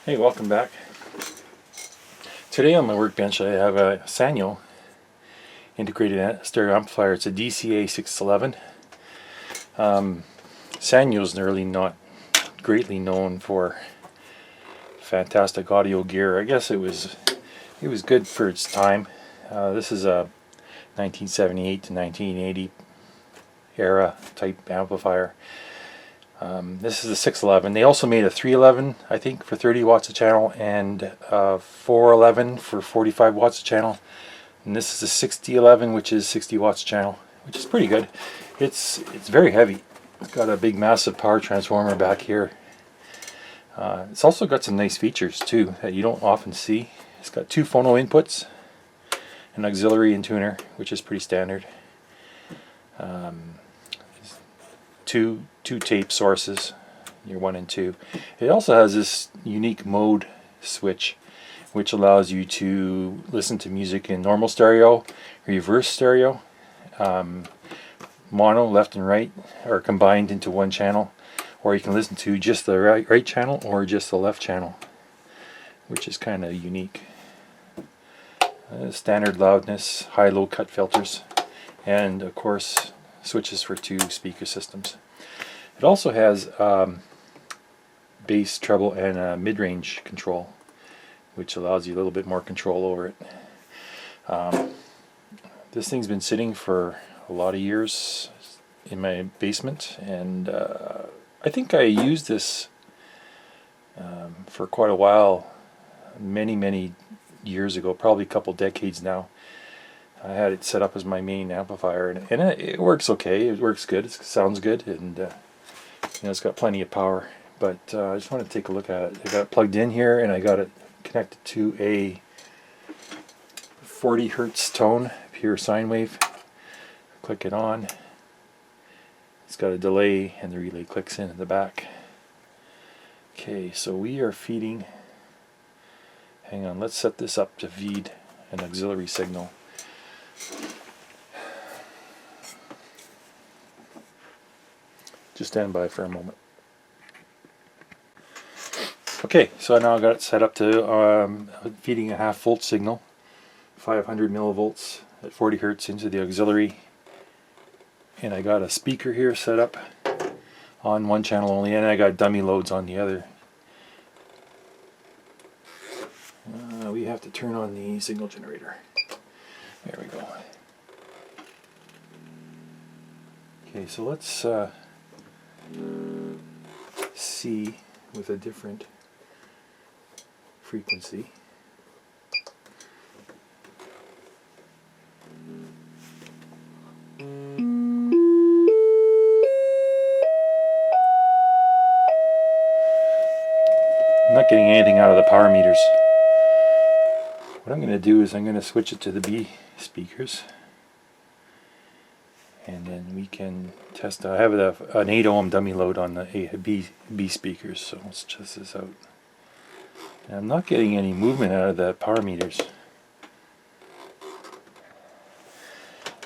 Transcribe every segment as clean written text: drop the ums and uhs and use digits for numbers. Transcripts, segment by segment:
Hey, welcome back. Today on my workbench I have a Sanyo integrated stereo amplifier. It's a DCA 611. Sanyo's really not greatly known for fantastic audio gear. I guess it was good for its time. This is a 1978 to 1980 era type amplifier. This is a 611. They also made a 311, I think, for 30 watts a channel, and 411 for 45 watts a channel. And this is a 6011, which is 60 watts a channel, which is pretty good. It's very heavy. It's got a big, massive power transformer back here. It's also got some nice features too that you don't often see. It's got 2 phono inputs, an auxiliary and tuner, which is pretty standard. Two tape sources, your 1 and 2. It also has this unique mode switch, which allows you to listen to music in normal stereo, reverse stereo, mono, left and right, are combined into one channel, or you can listen to just the right channel or just the left channel, which is kind of unique. Standard loudness, high-low cut filters, and of course switches for 2 speaker systems. It also has bass, treble, and mid-range control, which allows you a little bit more control over it. This thing's been sitting for a lot of years in my basement, and I think I used this for quite a while, many years ago, probably a couple decades now. I had it set up as my main amplifier, and it works okay. It works good. It sounds good, and you know, it's got plenty of power. But I just want to take a look at it. I got it plugged in here, and I got it connected to a 40 hertz tone, pure sine wave. Click it on. It's got a delay, and the relay clicks in the back. Okay, so we are feeding. Hang on, let's set this up to feed an auxiliary signal. Just stand by for a moment. Okay, so now I've got it set up to feeding a 1/2 volt signal, 500 millivolts at 40 hertz into the auxiliary, and I got a speaker here set up on one channel only, and I got dummy loads on the other. We have to turn on the signal generator. There we go. Okay, so let's see with a different frequency. I'm not getting anything out of the power meters. What I'm going to do is I'm going to switch it to the B speakers, and then we can test. I have an 8 ohm dummy load on the B speakers, so let's test this out. And I'm not getting any movement out of the power meters.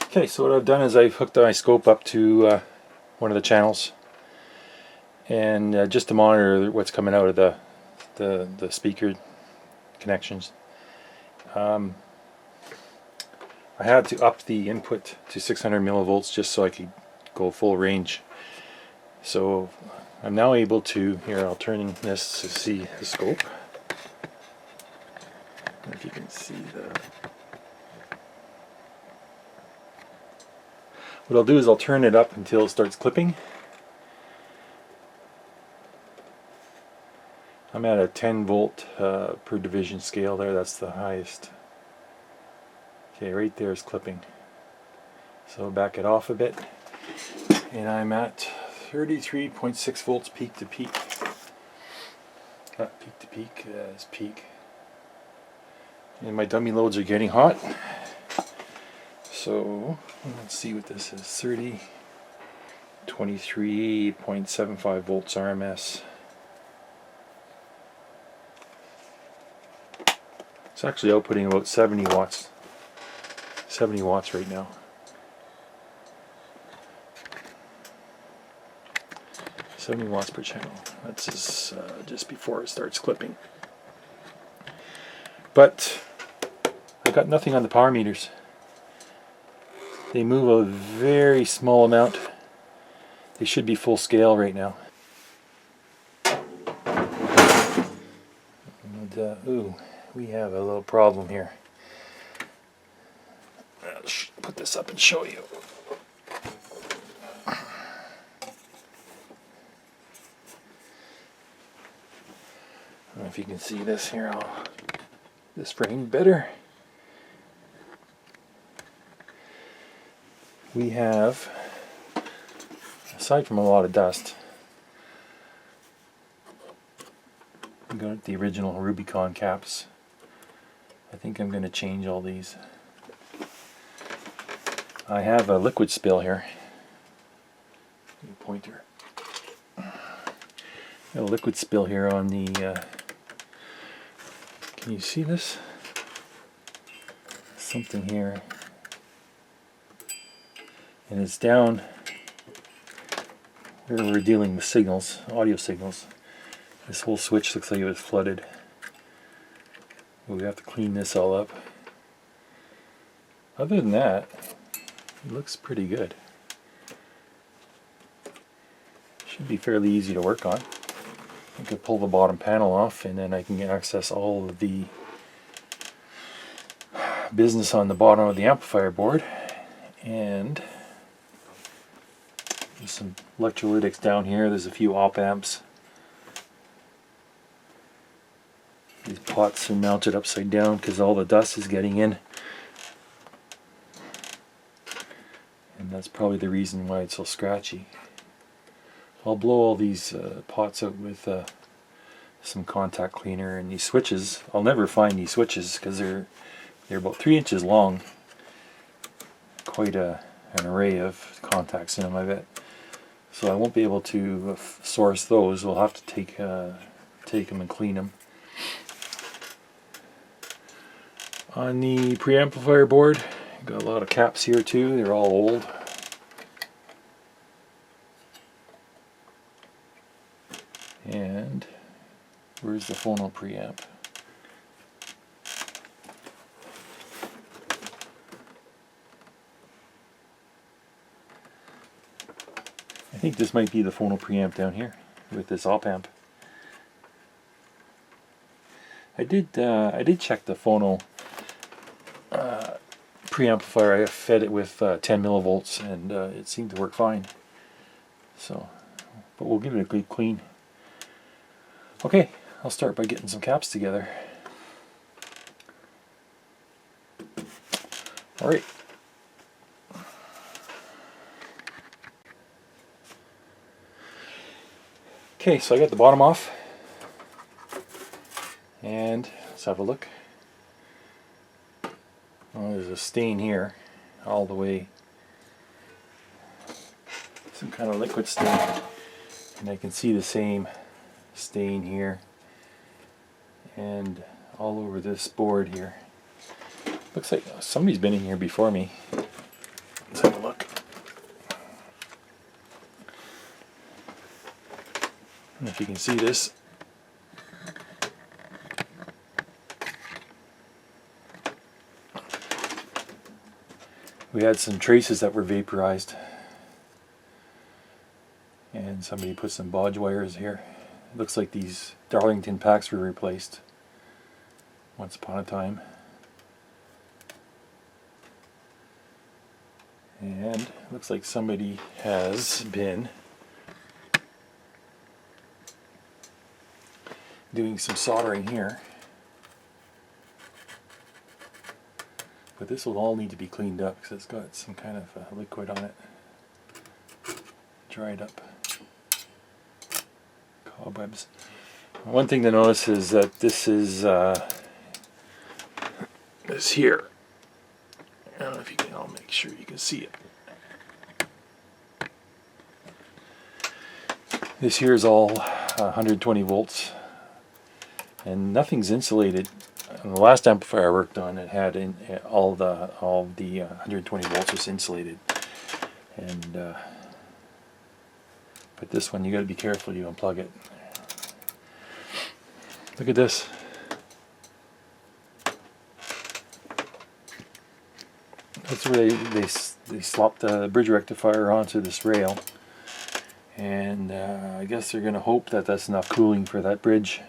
Okay, so what I've done is I've hooked my scope up to one of the channels, and just to monitor what's coming out of the speaker connections. I had to up the input to 600 millivolts just so I could go full range. So I'm now able to, here I'll turn this to see the scope. If you can see what I'll do is I'll turn it up until it starts clipping. I'm at a 10 volt per division scale there, that's the highest. Okay, right there is clipping. So back it off a bit, and I'm at 33.6 volts peak to peak. Not peak to peak, it's peak. And my dummy loads are getting hot. So let's see what this is. 23.75 volts RMS. It's actually outputting about 70 watts. 70 watts right now. 70 watts per channel. That's just before it starts clipping. But I got nothing on the power meters. They move a very small amount. They should be full scale right now. And, ooh, we have a little problem here. I'll put this up and show you. I don't know if you can see this here. This frame better. We have, aside from a lot of dust, we got the original Rubicon caps. I think I'm going to change all these. I have a liquid spill here. Pointer. A liquid spill here on the. Can you see this? Something here. And it's down where we're dealing with signals, audio signals. This whole switch looks like it was flooded. We have to clean this all up. Other than that, it looks pretty good. Should be fairly easy to work on. I could pull the bottom panel off and then I can access all of the business on the bottom of the amplifier board. And there's some electrolytics down here. There's a few op amps. These pots are mounted upside down because all the dust is getting in. And that's probably the reason why it's so scratchy. I'll blow all these pots out with some contact cleaner, and these switches, I'll never find these switches because they're about 3 inches long. Quite an array of contacts in them, I bet. So I won't be able to source those. We'll have to take them and clean them. On the preamplifier board, got a lot of caps here too. They're all old. And where's the phono preamp? I think this might be the phono preamp down here with this op amp. I did check the phono preamplifier. I fed it with 10 millivolts and it seemed to work fine. So, but we'll give it a good clean. Okay, I'll start by getting some caps together. Alright. Okay, so I got the bottom off. And let's have a look. Oh, there's a stain here all the way. Some kind of liquid stain. And I can see the same stain here and all over this board here. Looks like somebody's been in here before me. Let's have a look. I don't know if you can see this. We had some traces that were vaporized and somebody put some bodge wires here. It looks like these Darlington packs were replaced once upon a time. And it looks like somebody has been doing some soldering here. But this will all need to be cleaned up because it's got some kind of liquid on it. Dried up. Cobwebs. One thing to notice is that this is this here. I don't know if you can. I'll make sure you can see it. This here is all 120 volts, and nothing's insulated. And the last amplifier I worked on, it had all the 120 volts was insulated, and but this one you got to be careful. You unplug it. Look at this. That's where they slopped the bridge rectifier onto this rail, and I guess they're going to hope that that's enough cooling for that bridge.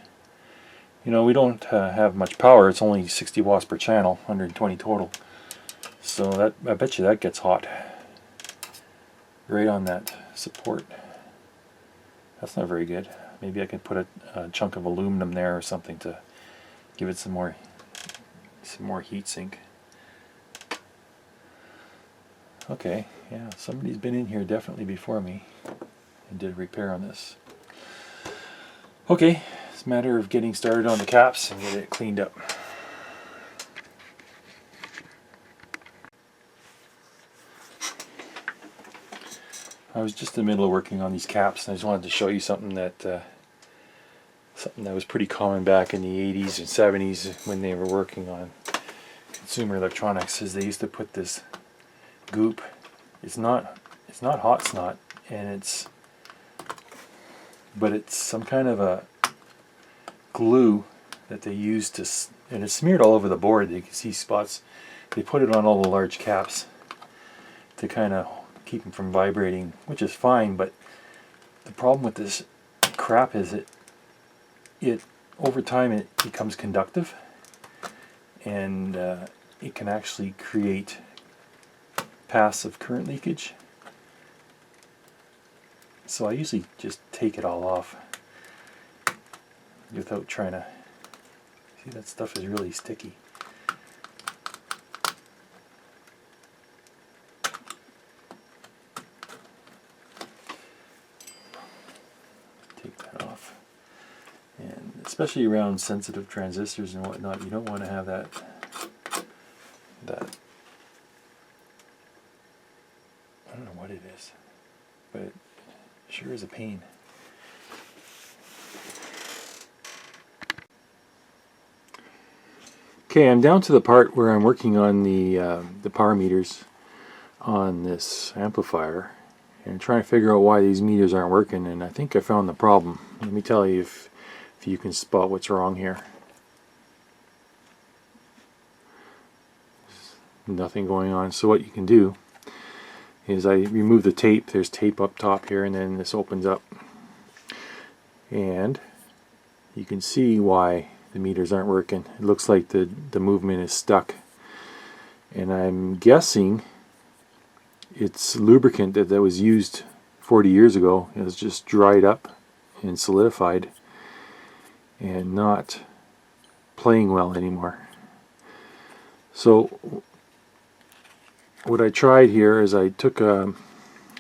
You know, we don't have much power. It's only 60 watts per channel, 120 total. So that, I bet you that gets hot right on that support. That's not very good. Maybe I could put a chunk of aluminum there or something to give it some more heat sink. Okay, yeah, somebody's been in here definitely before me and did a repair on this. Okay, it's a matter of getting started on the caps and get it cleaned up. I was just in the middle of working on these caps, and I just wanted to show you something that was pretty common back in the 80s and 70s when they were working on consumer electronics. Is they used to put this goop. It's not hot snot, and but it's some kind of a glue that they use to, and it's smeared all over the board. You can see spots. They put it on all the large caps to kind of keep them from vibrating, which is fine. But the problem with this crap is it over time it becomes conductive, and it can actually create passive current leakage. So I usually just take it all off without trying to see. That stuff is really sticky. Take that off. And especially around sensitive transistors and whatnot, you don't want to have that I don't know what it is, but it sure is a pain. Okay, I'm down to the part where I'm working on the power meters on this amplifier and trying to figure out why these meters aren't working, and I think I found the problem. Let me tell you if you can spot what's wrong here. There's nothing going on. So what you can do is I remove the tape. There's tape up top here, and then this opens up, and you can see why the meters aren't working. It looks like the movement is stuck, and I'm guessing it's lubricant that was used 40 years ago. It was just dried up and solidified and not playing well anymore. So what I tried here is I got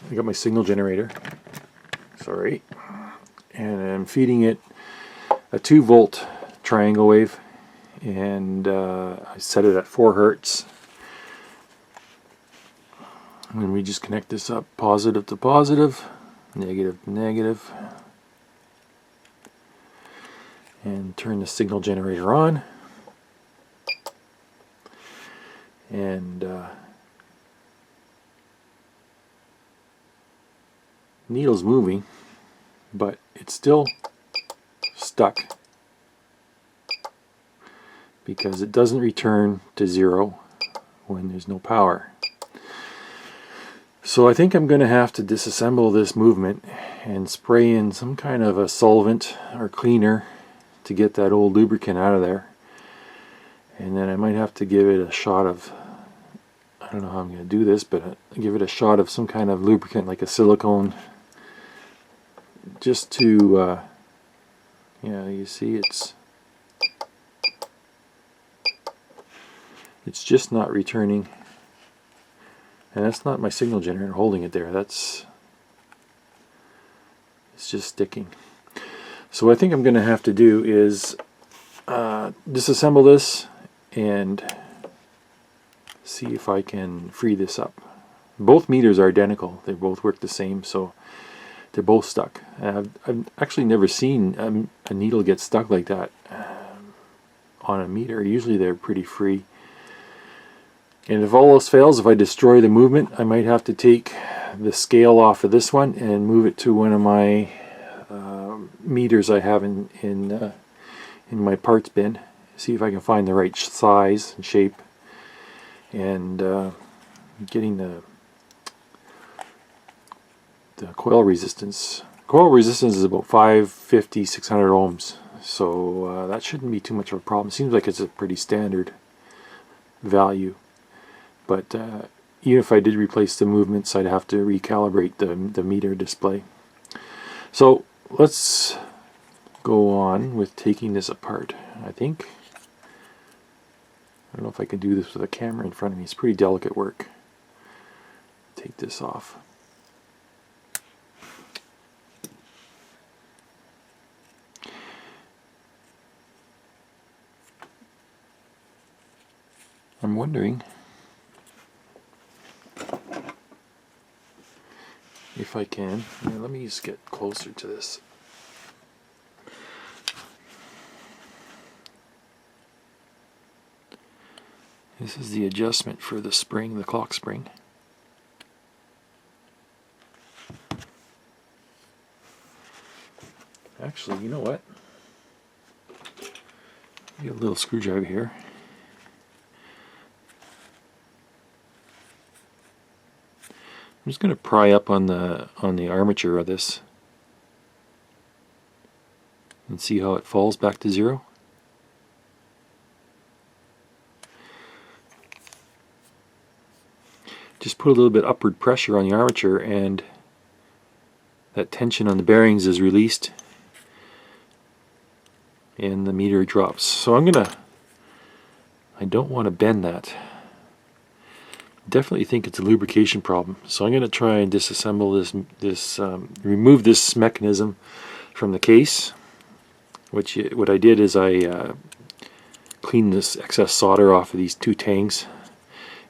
my signal generator, and I'm feeding it a 2-volt triangle wave, and I set it at 4 Hertz. And we just connect this up, positive to positive, negative to negative, and turn the signal generator on. And needle's moving, but it's still stuck because it doesn't return to 0 when there's no power. So I think I'm going to have to disassemble this movement and spray in some kind of a solvent or cleaner to get that old lubricant out of there. And then I might have to give it a shot of, I don't know how I'm going to do this, but give it a shot of some kind of lubricant like a silicone, just to, you see it's just not returning. And that's not my signal generator holding it there. It's just sticking. So what I think I'm going to have to do is disassemble this and see if I can free this up. Both meters are identical. They both work the same, so they're both stuck. I've actually never seen a needle get stuck like that on a meter. Usually they're pretty free. And if all else fails, if I destroy the movement, I might have to take the scale off of this one and move it to one of my meters I have in my parts bin. See if I can find the right size and shape, and getting the coil resistance. Coil resistance is about 550, 600 ohms, so that shouldn't be too much of a problem. Seems like it's a pretty standard value, but even if I did replace the movements, I'd have to recalibrate the meter display. So let's go on with taking this apart. I don't know if I can do this with a camera in front of me. It's pretty delicate work. Take this off. I'm wondering if I can. Yeah, let me just get closer to this. This is the adjustment for the spring, the clock spring. Actually, you know what? Get a little screwdriver here. I'm just going to pry up on the armature of this and see how it falls back to zero. Just put a little bit upward pressure on the armature and that tension on the bearings is released and the meter drops. So I don't want to bend that. Definitely think it's a lubrication problem. So I'm going to try and disassemble remove this mechanism from the case. What I did is I cleaned this excess solder off of these two tangs,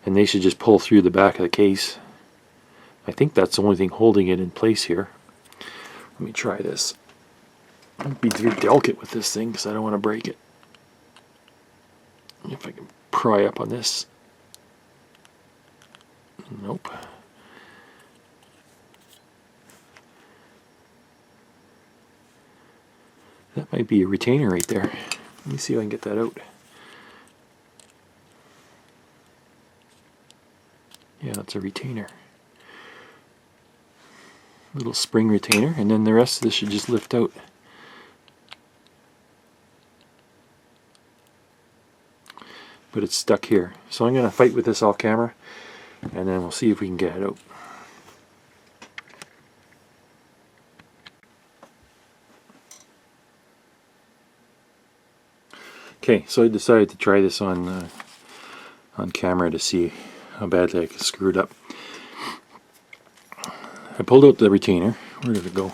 and they should just pull through the back of the case. I think that's the only thing holding it in place here. Let me try this. I'll be very delicate with this thing because I don't want to break it. If I can pry up on this. Nope. That might be a retainer right there. Let me see if I can get that out. Yeah, that's a retainer. Little spring retainer, and then the rest of this should just lift out. But it's stuck here. So I'm going to fight with this off camera, and then we'll see if we can get it out. Okay, so I decided to try this on camera to see how badly I could screw it up. I pulled out the retainer. Where did it go?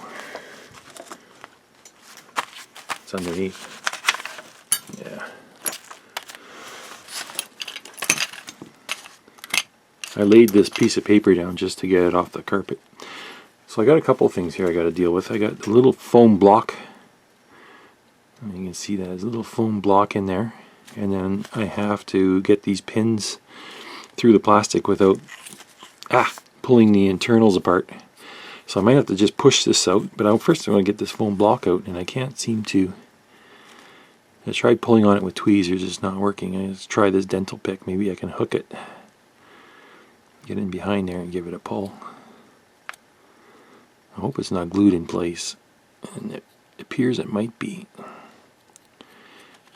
It's underneath. Yeah. I laid this piece of paper down just to get it off the carpet. So I got a couple of things here I got to deal with. I got the little foam block. And you can see that there's a little foam block in there. And then I have to get these pins through the plastic without pulling the internals apart. So I might have to just push this out. But first I'm going to get this foam block out, and I can't seem to. I tried pulling on it with tweezers, it's not working. I just try this dental pick. Maybe I can hook it. Get in behind there and give it a pull. I hope it's not glued in place. And it appears it might be.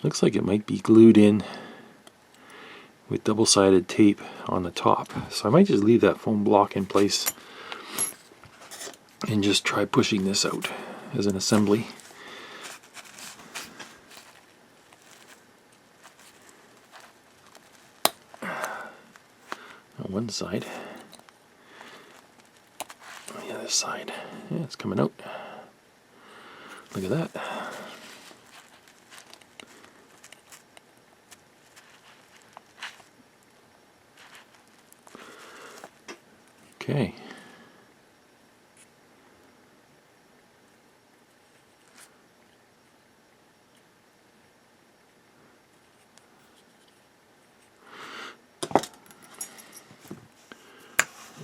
Looks like it might be glued in with double-sided tape on the top. So I might just leave that foam block in place and just try pushing this out as an assembly. On one side. On the other side. Yeah, it's coming out. Look at that. Okay.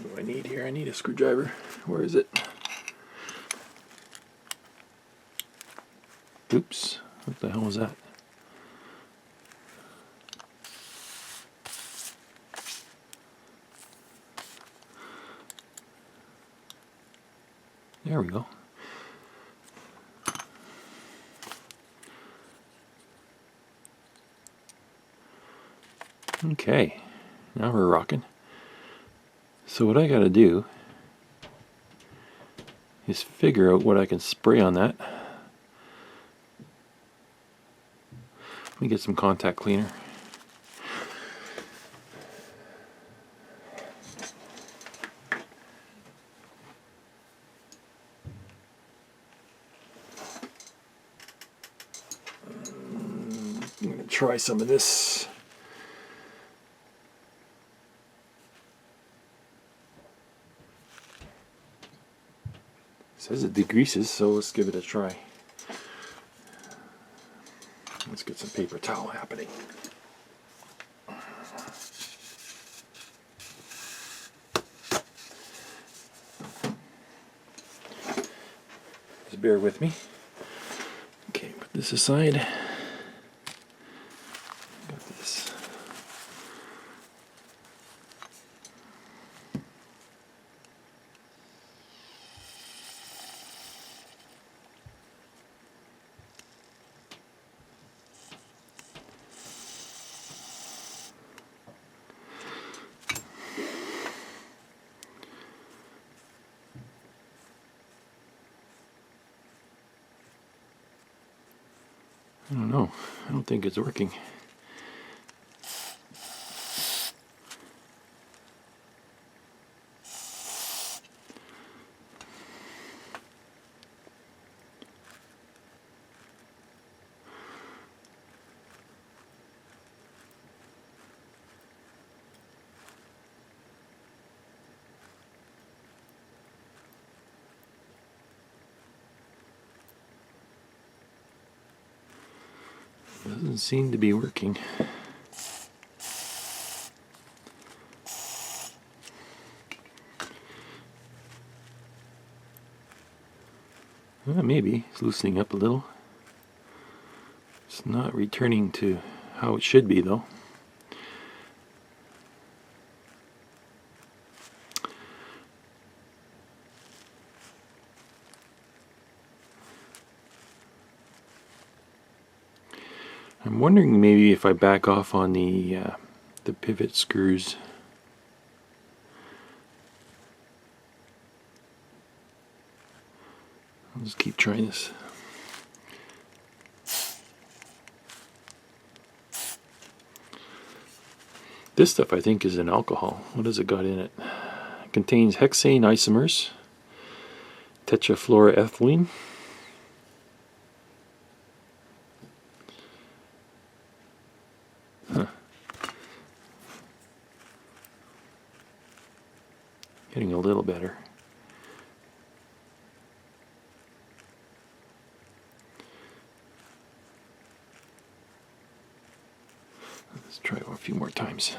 What do I need here? I need a screwdriver. Where is it? Oops. What the hell was that? There we go. Okay, now we're rocking. So what I gotta do is figure out what I can spray on that. Let me get some contact cleaner. I'm going to try some of this. It says it degreases, so let's give it a try. Let's get some paper towel happening. Just bear with me. Okay, put this aside. Got this. I don't know. I don't think it's working. Doesn't seem to be working. Maybe it's loosening up a little. It's not returning to how it should be though. I'm wondering maybe if I back off on the pivot screws. I'll just keep trying this. This stuff I think is an alcohol. What has it got in it? It contains hexane isomers, tetrafluoroethylene, getting a little better. Let's try it a few more times.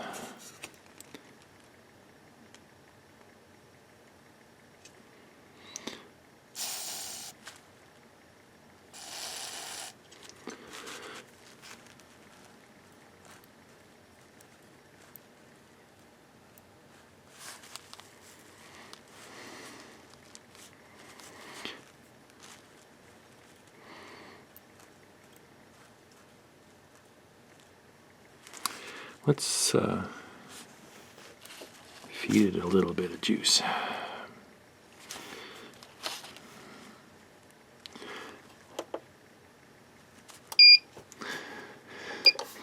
Let's feed it a little bit of juice.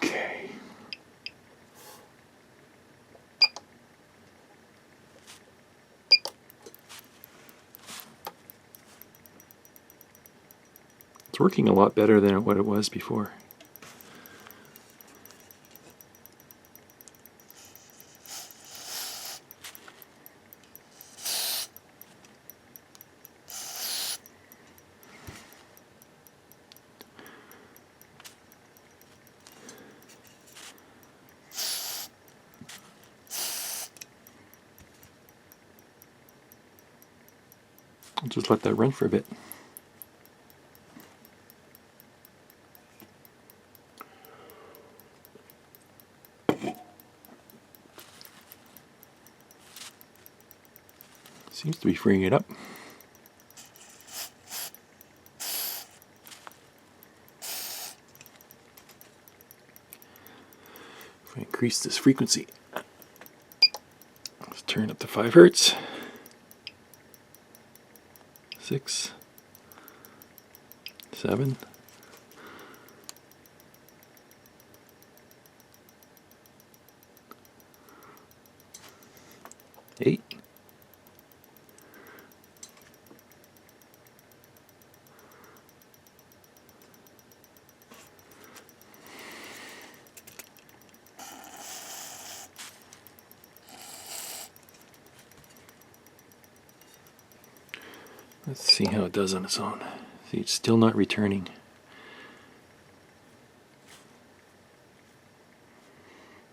Okay. It's working a lot better than what it was before. I'll just let that run for a bit. Seems to be freeing it up. increase this frequency. Let's turn up to 5 hertz. 6, 7, 8. Let's see how it does on its own. See, it's still not returning.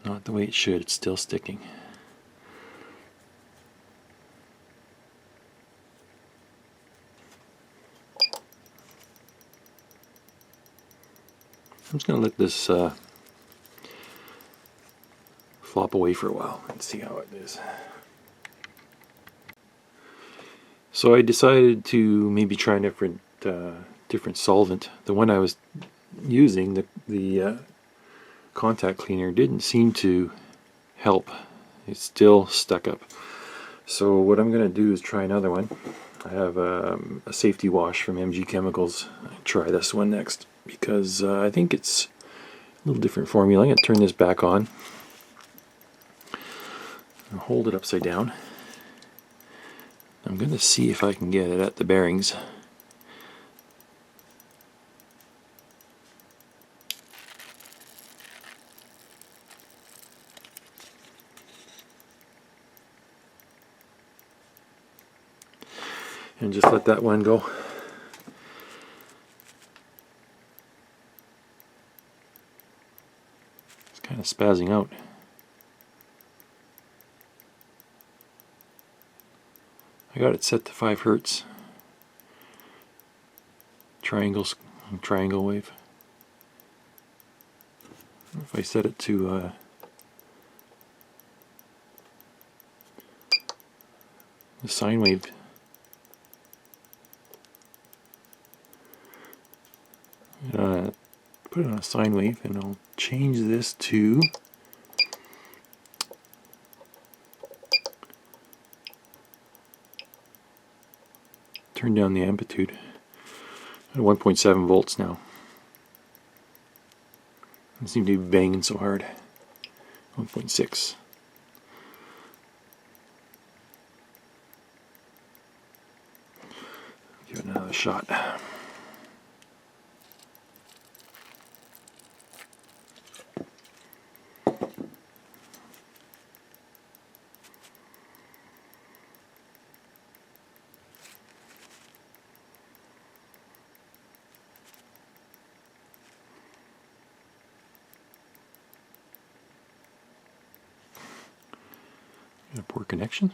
Not the way it should, it's still sticking. I'm just going to let this flop away for a while and see how it is. So I decided to maybe try a different solvent. The one I was using, the contact cleaner, didn't seem to help. It's still stuck up. So what I'm going to do is try another one. I have a safety wash from MG Chemicals. I'll try this one next because I think it's a little different formula. I'm going to turn this back on and hold it upside down. I'm going to see if I can get it at the bearings. And just let that one go. It's kind of spazzing out. I got it set to 5 hertz. Triangle wave. If I set it to the sine wave, put it on a sine wave, and I'll change this to turn down the amplitude at 1.7 volts now. Doesn't seem to be banging so hard. 1.6. Give it another shot. A poor connection.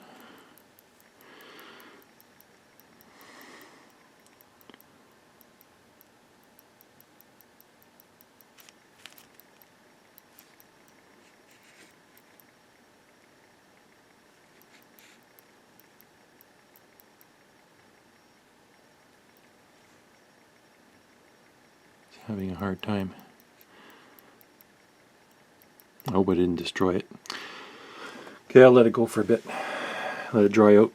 It's having a hard time. I hope I didn't destroy it. Okay, I'll let it go for a bit. Let it dry out.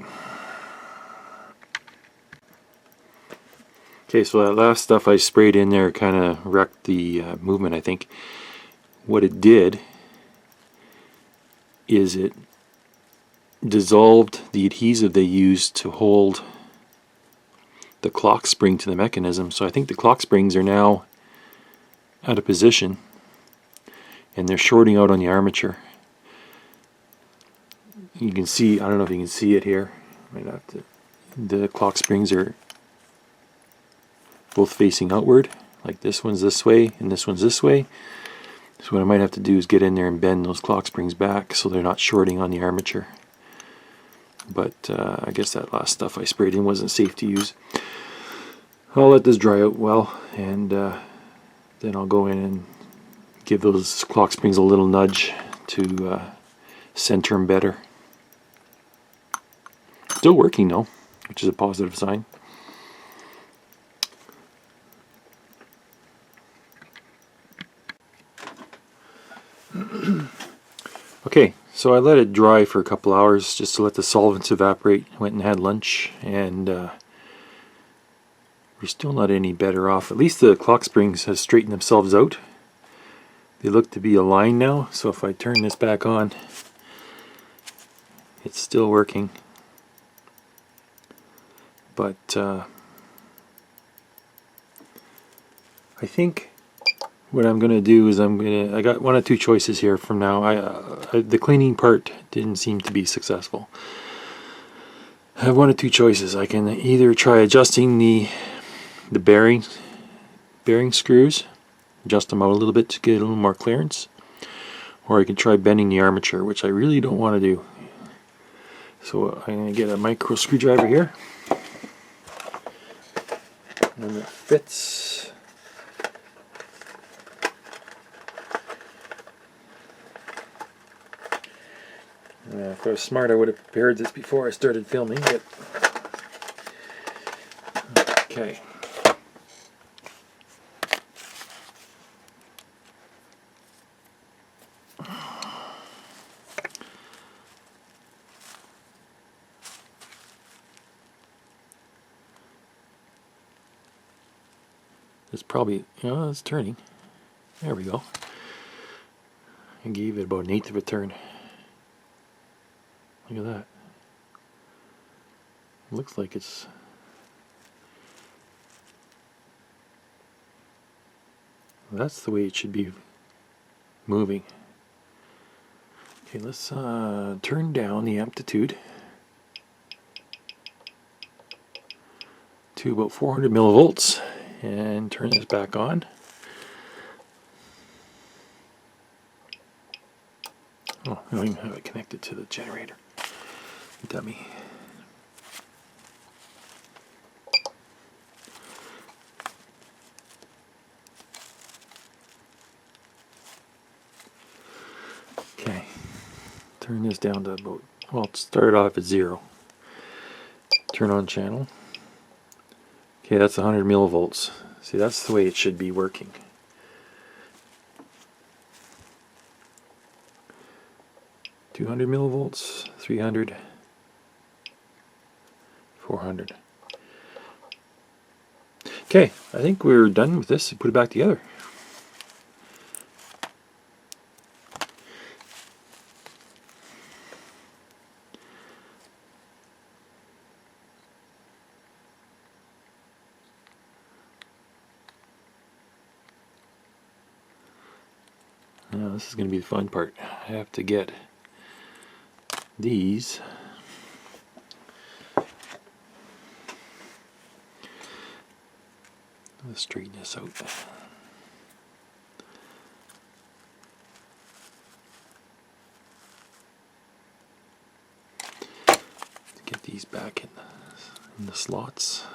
Okay, so that last stuff I sprayed in there kind of wrecked the movement, I think. What it did is it dissolved the adhesive they used to hold the clock spring to the mechanism. So I think the clock springs are now out of position and they're shorting out on the armature. You can see, I don't know if you can see it here. Might have to, the clock springs are both facing outward, like this one's this way and this one's this way. So what I might have to do is get in there and bend those clock springs back so they're not shorting on the armature. But I guess that last stuff I sprayed in wasn't safe to use. I'll let this dry out well, and then I'll go in and give those clock springs a little nudge to center them better. Still working though, which is a positive sign. Okay, so I let it dry for a couple hours just to let the solvents evaporate. Went and had lunch, and we're still not any better off. At least the clock springs have straightened themselves out. They look to be aligned now, so if I turn this back on, it's still working. But I think what I'm going to do is I got one of two choices here from now. The cleaning part didn't seem to be successful. I have one of two choices. I can either try adjusting the bearing screws, adjust them out a little bit to get a little more clearance, or I can try bending the armature, which I really don't want to do. So I'm going to get a micro screwdriver here, and it fits. If I was smart, I would have prepared this before I started filming, but okay. It's probably, it's turning. There we go. I gave it about 1/8 of a turn. Look at that. Looks like it's... That's the way it should be moving. Okay, let's turn down the amplitude to about 400 millivolts and turn this back on. Oh, I don't even have it connected to the generator. Dummy. Okay, turn this down to about, well, start off at 0. Turn on channel. Okay, that's 100 millivolts. See, that's the way it should be working. $200 millivolts, 300, 400. Okay, I think we're done with this. Put it back together. Now this is going to be the fun part. I have to get these let's straighten this out. Get these back in the slots.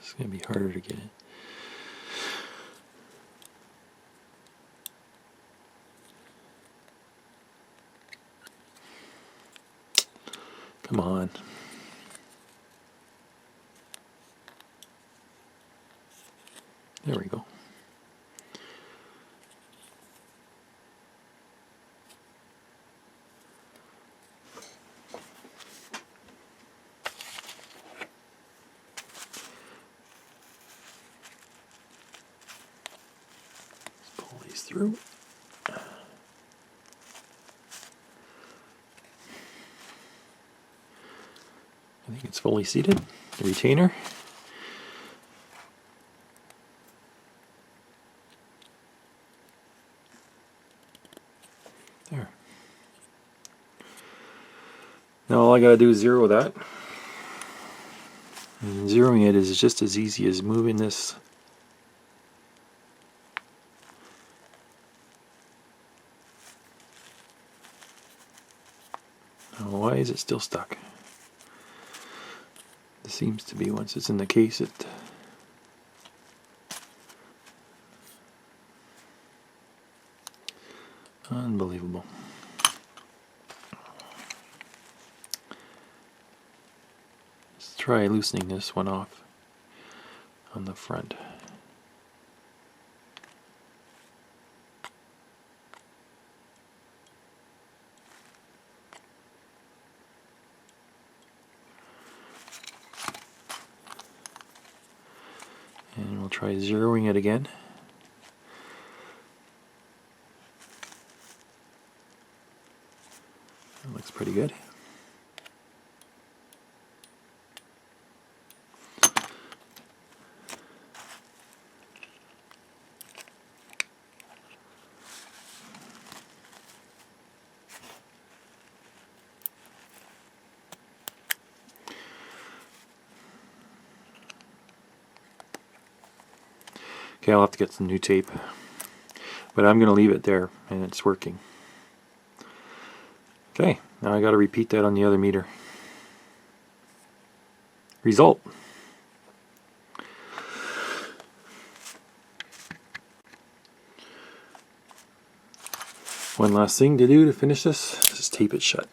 It's going to be harder to get it. Come on. There we go. Through. I think it's fully seated. The retainer. There. Now all I gotta do is zero that. And zeroing it is just as easy as moving this. Now, why is it still stuck? It seems to be once it's in the case it unbelievable. Let's try loosening this one off on the front. And we'll try zeroing it again. That looks pretty good. Okay, I'll have to get some new tape, but I'm going to leave it there, and it's working. Okay, now I got to repeat that on the other meter. Result. One last thing to do to finish this, just tape it shut.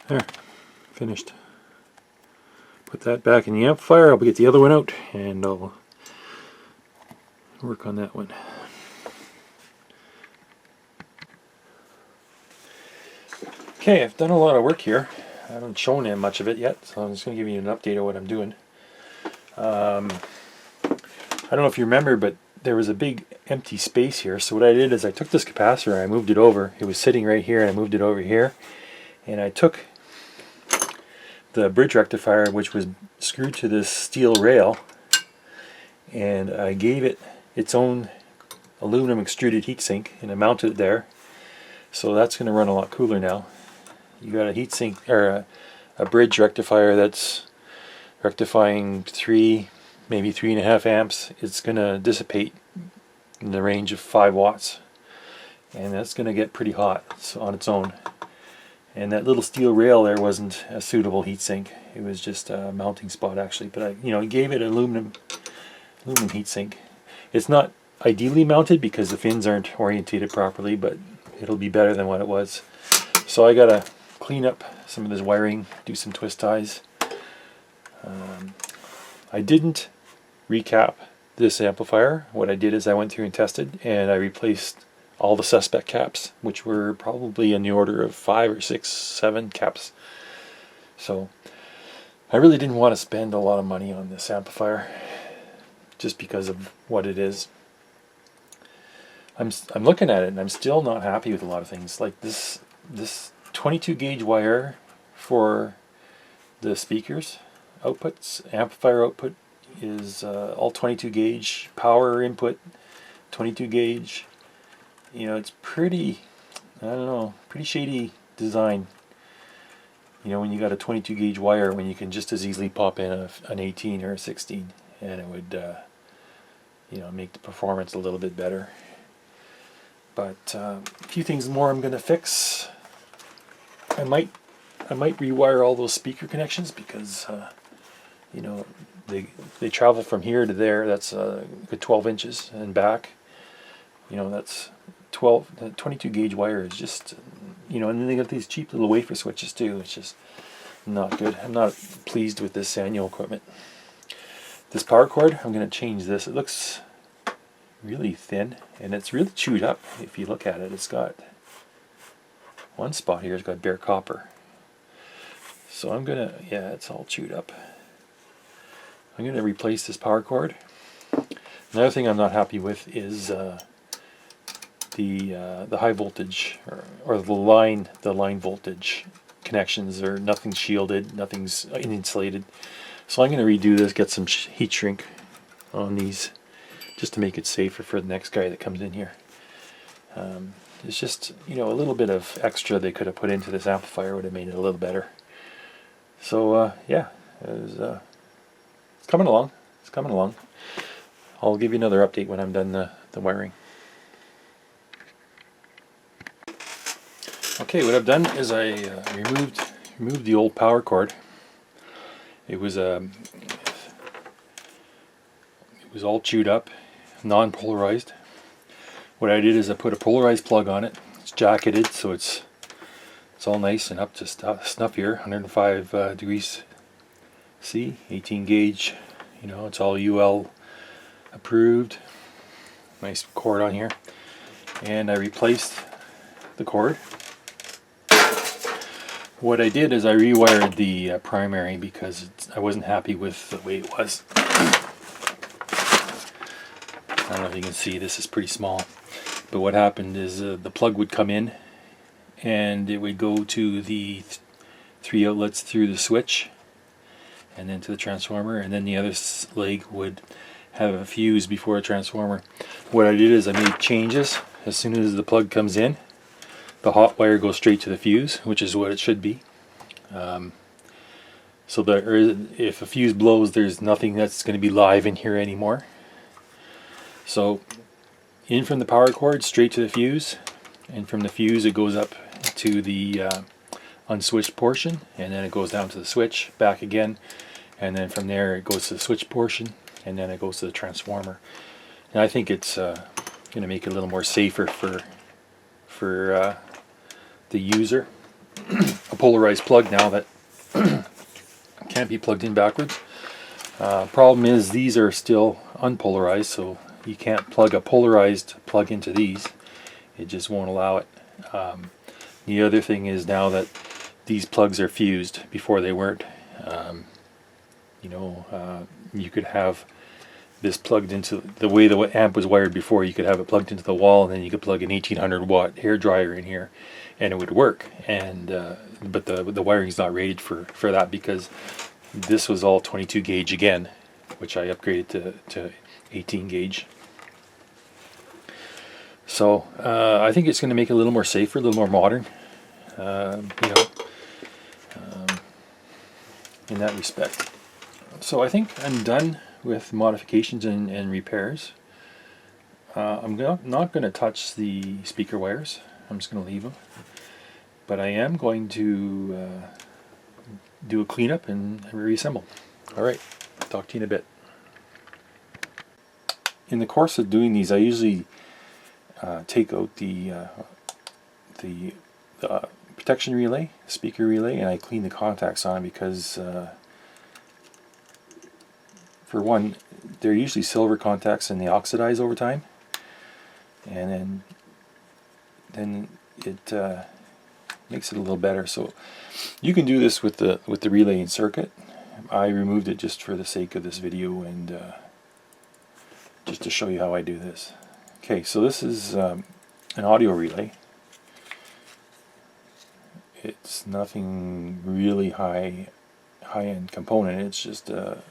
There, finished. Put that back in the amplifier. I'll get the other one out and I'll work on that one. Okay, I've done a lot of work here. I haven't shown you much of it yet, so I'm just going to give you an update of what I'm doing. I don't know if you remember, but there was a big empty space here. So what I did is I took this capacitor and I moved it over. It was sitting right here and I moved it over here. And I took the bridge rectifier, which was screwed to this steel rail, and I gave it its own aluminum extruded heatsink, and I mounted it there. So that's going to run a lot cooler now. You got a heatsink or a bridge rectifier that's rectifying 3, maybe 3.5 amps. It's going to dissipate in the range of 5 watts, and that's going to get pretty hot on its own. And that little steel rail there wasn't a suitable heatsink. It was just a mounting spot actually. But I gave it an aluminum heatsink. It's not ideally mounted because the fins aren't orientated properly, but it'll be better than what it was. So I gotta clean up some of this wiring, do some twist ties. I didn't recap this amplifier. What I did is I went through and tested, and I replaced all the suspect caps, which were probably in the order of 5 or 6, 7 caps. So I really didn't want to spend a lot of money on this amplifier just because of what it is. I'm looking at it and I'm still not happy with a lot of things. Like this 22 gauge wire for the speakers outputs, amplifier output is all 22 gauge, power input 22 gauge. It's pretty, I don't know, pretty shady design. When you got a 22 gauge wire, when you can just as easily pop in an 18 or a 16, and it would, make the performance a little bit better. But a few things more I'm going to fix. I might rewire all those speaker connections because, they travel from here to there. That's a good 12 inches and back. That's 22 gauge wire is just, you know, and then they got these cheap little wafer switches too. It's just not good. I'm not pleased with this Sanyo equipment. This power cord, I'm going to change this. It looks really thin and it's really chewed up. If you look at it, it's got one spot here, it's got bare copper. So I'm going to, yeah, it's all chewed up. I'm going to replace this power cord. Another thing I'm not happy with is the high voltage or the line voltage connections. Are nothing's shielded, nothing's insulated. So I'm going to redo this, get some heat shrink on these, just to make it safer for the next guy that comes in here. It's just, you know, a little bit of extra they could have put into this amplifier would have made it a little better. So yeah, it's coming along. It's coming along. I'll give you another update when I'm done the wiring. Okay, what I've done is I removed the old power cord. It was all chewed up, non-polarized. What I did is I put a polarized plug on it. It's jacketed, so it's all nice and up to snuff here. 105 degrees C, 18 gauge. You know, it's all UL approved. Nice cord on here. And I replaced the cord. What I did is I rewired the primary because I wasn't happy with the way it was. I don't know if you can see, this is pretty small. But what happened is the plug would come in and it would go to the 3 outlets through the switch and then to the transformer, and then the other leg would have a fuse before a transformer. What I did is I made changes. As soon as the plug comes in, the hot wire goes straight to the fuse, which is what it should be. So if a fuse blows, there's nothing that's going to be live in here anymore. So in from the power cord straight to the fuse, and from the fuse it goes up to the unswitched portion, and then it goes down to the switch, back again, and then from there it goes to the switch portion, and then it goes to the transformer. And I think it's going to make it a little more safer for the user. A polarized plug now that can't be plugged in backwards. Problem is these are still unpolarized, so you can't plug a polarized plug into these. It just won't allow it. The other thing is now that these plugs are fused. Before they weren't. You know, you could have this plugged into the way the amp was wired before. You could have it plugged into the wall, and then you could plug an 1800 watt hair dryer in here, and it would work. And but the wiring's not rated for that, because this was all 22 gauge again, which I upgraded to 18 gauge. So I think it's going to make it a little more safer, a little more modern, you know, in that respect. So I think I'm done with modifications and repairs. I'm not going to touch the speaker wires. I'm just going to leave them. But I am going to do a cleanup and reassemble. Alright, talk to you in a bit. In the course of doing these, I usually take out the protection relay, speaker relay, and I clean the contacts on it because for one, they're usually silver contacts and they oxidize over time, and then it makes it a little better. So you can do this with the relay and circuit. I removed it just for the sake of this video and just to show you how I do this. Okay, so this is an audio relay. It's nothing really high-end component. It's just a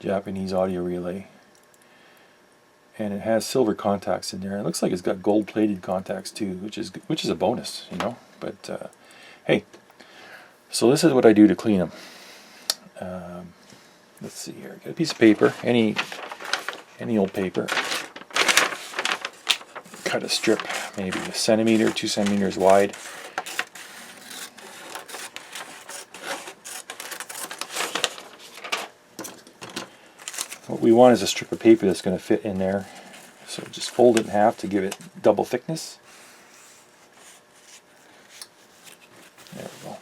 Japanese audio relay, and it has silver contacts in there. It looks like it's got gold-plated contacts too, which is a bonus, you know. But hey, so this is what I do to clean them. Let's see here. Get a piece of paper, any old paper. Cut a strip, maybe 1 centimeter, 2 centimeters wide. What we want is a strip of paper that's going to fit in there. So just fold it in half to give it double thickness. There we go.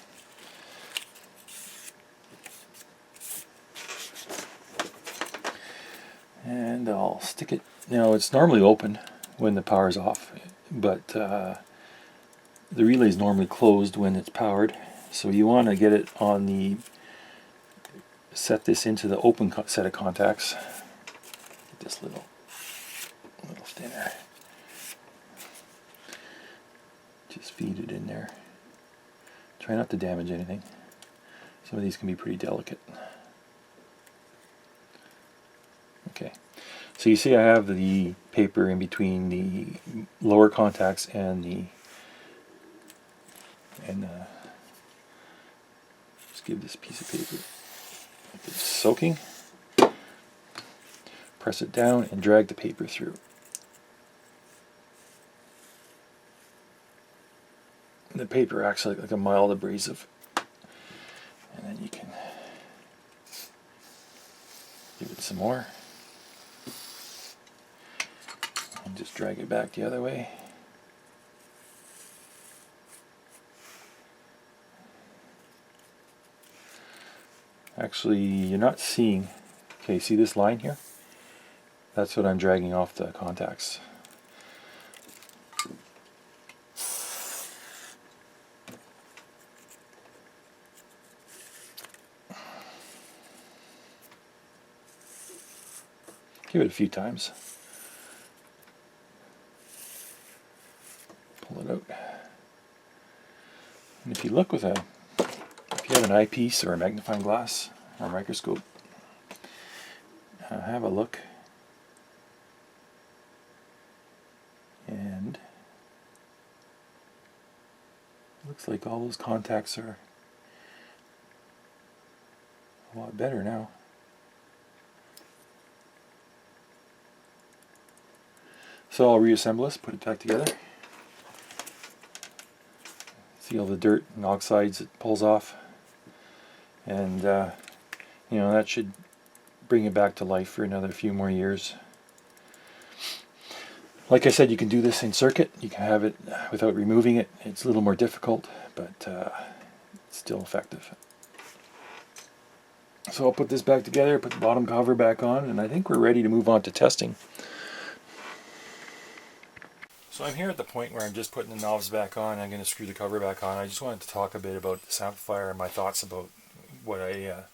And I'll stick it. Now it's normally open when the power's off, but the relay is normally closed when it's powered. So you want to get it on the, set this into the open set of contacts. Get this little thinner. Just feed it in there. Try not to damage anything. Some of these can be pretty delicate. Okay, so you see I have the paper in between the lower contacts and the just give this piece of paper, if it's soaking, press it down and drag the paper through. The paper acts like a mild abrasive, and then you can give it some more and just drag it back the other way. Actually, you're not seeing, okay, see this line here? That's what I'm dragging off the contacts. Give it a few times. Pull it out. And if you look with if you have an eyepiece or a magnifying glass or a microscope, have a look. And it looks like all those contacts are a lot better now. So I'll reassemble this, put it back together. See all the dirt and oxides it pulls off. And you know, that should bring it back to life for another few more years. Like I said, you can do this in circuit. You can have it without removing it. It's a little more difficult, but it's still effective. So I'll put this back together, put the bottom cover back on, and I think we're ready to move on to testing. So I'm here at the point where I'm just putting the knobs back on. I'm going to screw the cover back on. I just wanted to talk a bit about this amplifier and my thoughts about what I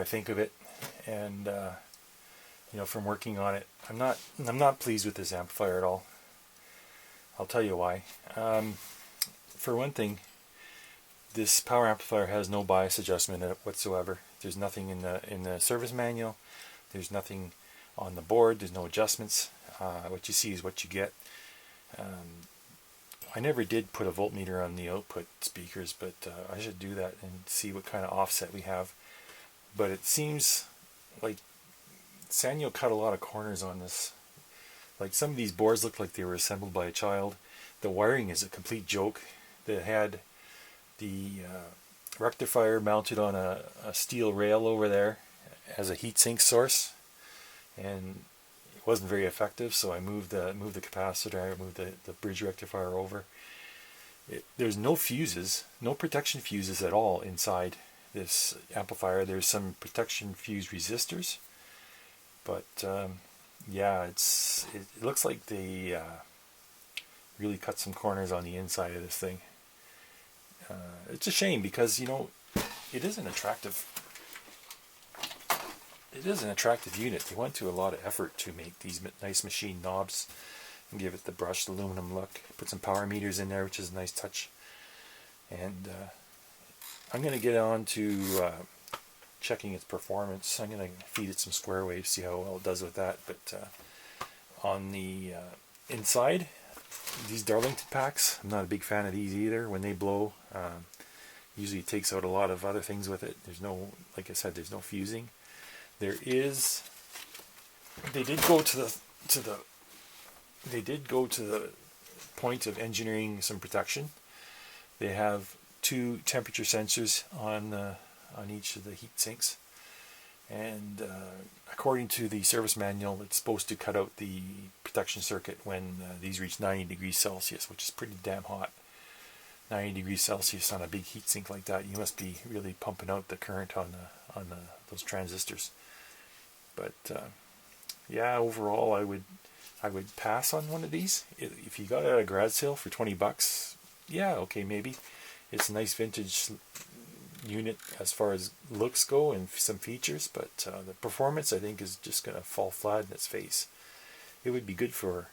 think of it, and you know, from working on it. I'm not pleased with this amplifier at all. I'll tell you why. For one thing, this power amplifier has no bias adjustment whatsoever. There's nothing in the service manual. There's nothing on the board. There's no adjustments. What you see is what you get. I never did put a voltmeter on the output speakers, but I should do that and see what kind of offset we have. But it seems like Sanyo cut a lot of corners on this. Like, some of these boards look like they were assembled by a child. The wiring is a complete joke. They had the rectifier mounted on a steel rail over there as a heatsink source, and it wasn't very effective, so I moved the capacitor, I moved the bridge rectifier over. There's no fuses, no protection fuses at all inside this amplifier. There's some protection fuse resistors, but yeah, it looks like they really cut some corners on the inside of this thing. It's a shame, because, you know, it is an attractive unit. They went to a lot of effort to make these nice machine knobs and give it the brushed aluminum look. Put some power meters in there, which is a nice touch. And I'm going to get on to checking its performance. I'm going to feed it some square waves, see how well it does with that. But on the inside, these Darlington packs, I'm not a big fan of these either. When they blow, usually it takes out a lot of other things with it. There's no, like I said, there's no fusing. They did go to the point of engineering some protection. They have 2 temperature sensors on each of the heat sinks, and a according to the service manual, it's supposed to cut out the protection circuit when these reach 90 degrees Celsius, which is pretty damn hot. 90 degrees Celsius on a big heat sink like that, you must be really pumping out the current on those transistors. But yeah, overall, I would pass on one of these. If you got it at a garage sale for $20, yeah, okay, maybe. It's a nice vintage unit as far as looks go and some features, but the performance, I think, is just going to fall flat in its face. It would be good for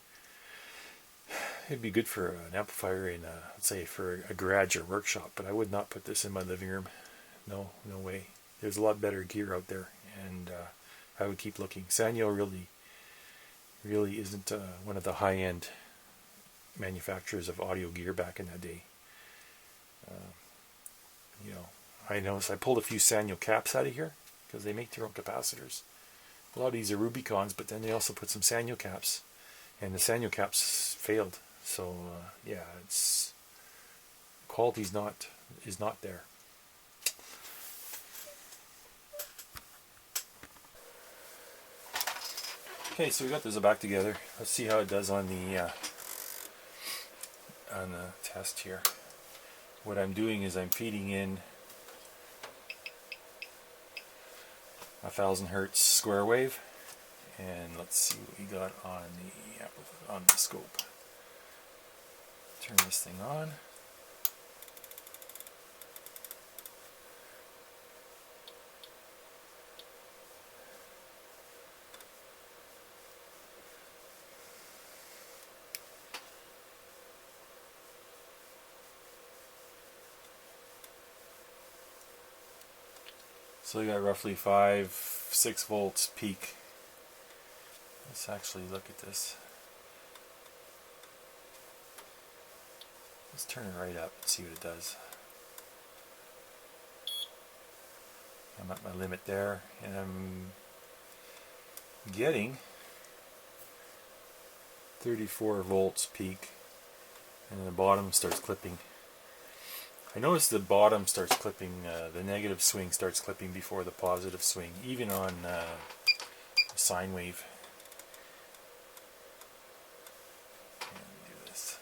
an amplifier in let's say for a garage or workshop, but I would not put this in my living room. No way. There's a lot better gear out there, and I would keep looking. Sanyo really isn't one of the high-end manufacturers of audio gear back in that day. I noticed I pulled a few Sanyo caps out of here because they make their own capacitors. A lot of these are Rubicons, but then they also put some Sanyo caps, and the Sanyo caps failed. So yeah, it's quality is not there. Okay, so we got this back together. Let's see how it does on the test here. What I'm doing is I'm feeding in 1000 hertz square wave, and let's see what we got on the scope. Turn this thing on. So we got roughly 5-6 volts peak. Let's actually look at this. Let's turn it right up and see what it does. I'm at my limit there, and I'm getting 34 volts peak, and then the bottom starts clipping. I noticed the bottom starts clipping, the negative swing starts clipping before the positive swing, even on sine wave. Do this.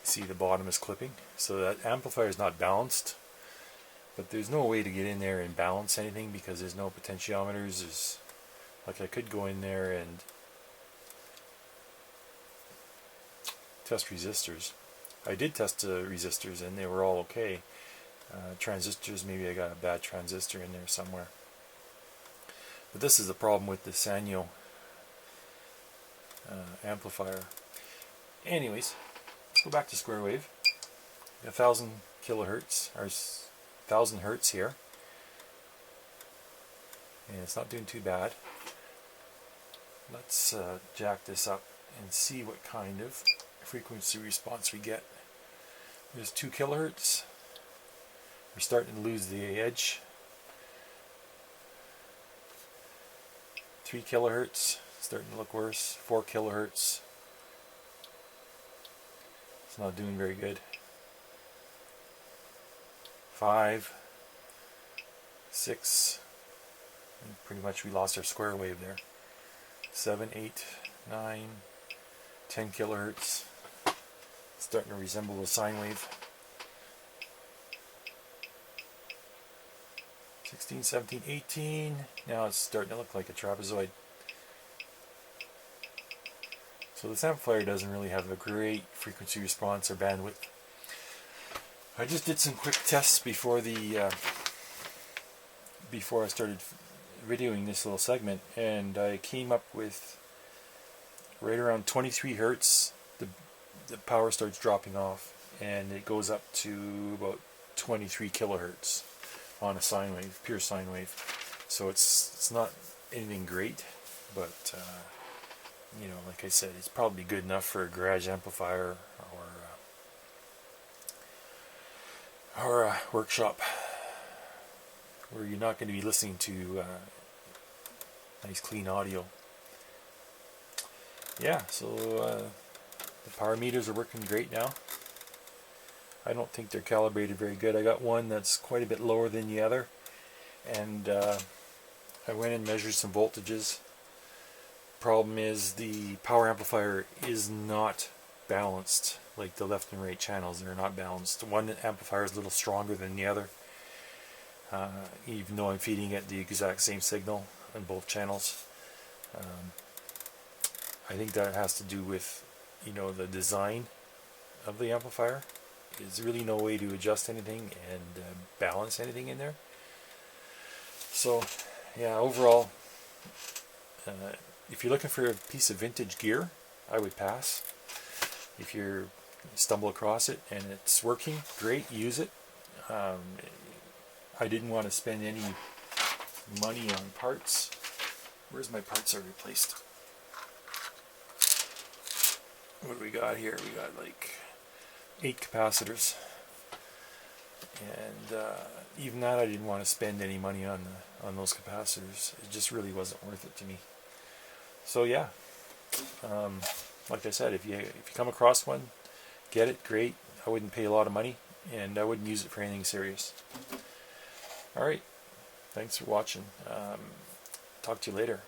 See, the bottom is clipping, so that amplifier is not balanced, but there's no way to get in there and balance anything because there's no potentiometers. Like, I could go in there and test resistors. I did test the resistors and they were all okay. Transistors, maybe I got a bad transistor in there somewhere. But this is the problem with the Sanyo amplifier. Anyways, let's go back to square wave. 1000 kilohertz, or 1000 hertz here. And it's not doing too bad. Let's jack this up and see what kind of frequency response we get. There's 2 kilohertz. We're starting to lose the edge. 3 kilohertz, starting to look worse. 4 kilohertz. It's not doing very good. 5, 6, and pretty much we lost our square wave there. 7, 8, 9, 10 kilohertz. Starting to resemble a sine wave. 16, 17, 18. Now it's starting to look like a trapezoid. So this amplifier doesn't really have a great frequency response or bandwidth. I just did some quick tests before I started videoing this little segment, and I came up with right around 23 hertz. The power starts dropping off, and it goes up to about 23 kilohertz on a sine wave, pure sine wave. So it's not anything great, but you know, like I said, it's probably good enough for a garage amplifier or a workshop where you're not going to be listening to nice clean audio. Yeah, so the power meters are working great now. I don't think they're calibrated very good. I got one that's quite a bit lower than the other, and I went and measured some voltages. Problem is the power amplifier is not balanced. Like the left and right channels, they're not balanced. One amplifier is a little stronger than the other, even though I'm feeding it the exact same signal on both channels. I think that has to do with, you know, the design of the amplifier. There's really no way to adjust anything and balance anything in there. So yeah, overall, if you're looking for a piece of vintage gear, I would pass. If you stumble across it and it's working, great, use it. I didn't want to spend any money on parts. Where's my parts are replaced? What do we got here? We got like 8 capacitors, and even that I didn't want to spend any money on those capacitors. It just really wasn't worth it to me. So yeah, like I said, if you come across one, get it, great. I wouldn't pay a lot of money, and I wouldn't use it for anything serious. All right, thanks for watching. Talk to you later.